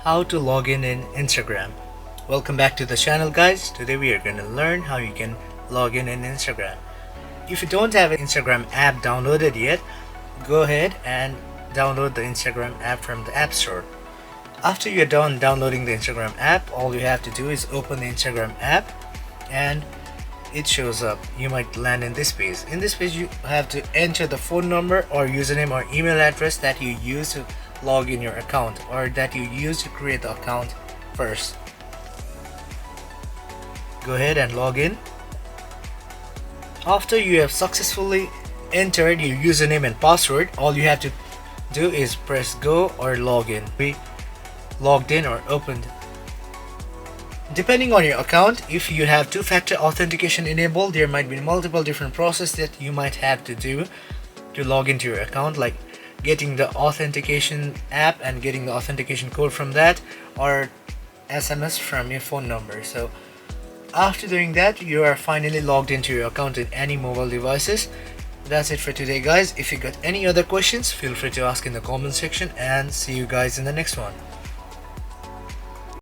how to log in Instagram. Welcome back to the channel, guys. Today we are going to learn how you can log in Instagram. If you don't have an Instagram app downloaded yet, go ahead and download the Instagram app from the App Store. After you're done downloading the Instagram app, all you have to do is open the Instagram app and it shows up. You might land in this page. In this page you have to enter the phone number or username or email address that you use to log in your account, or that you use to create the account first. Go ahead and log in. After you have successfully entered your username and password, all you have to do is press go or log in. We logged in or opened. Depending on your account, if you have two-factor authentication enabled, there might be multiple different processes that you might have to do to log into your account, like getting the authentication app and getting the authentication code from that, or SMS from your phone number. So after doing that, you are finally logged into your account in any mobile devices. That's it for today, guys. If you got any other questions, feel free to ask in the comment section, and see you guys in the next one.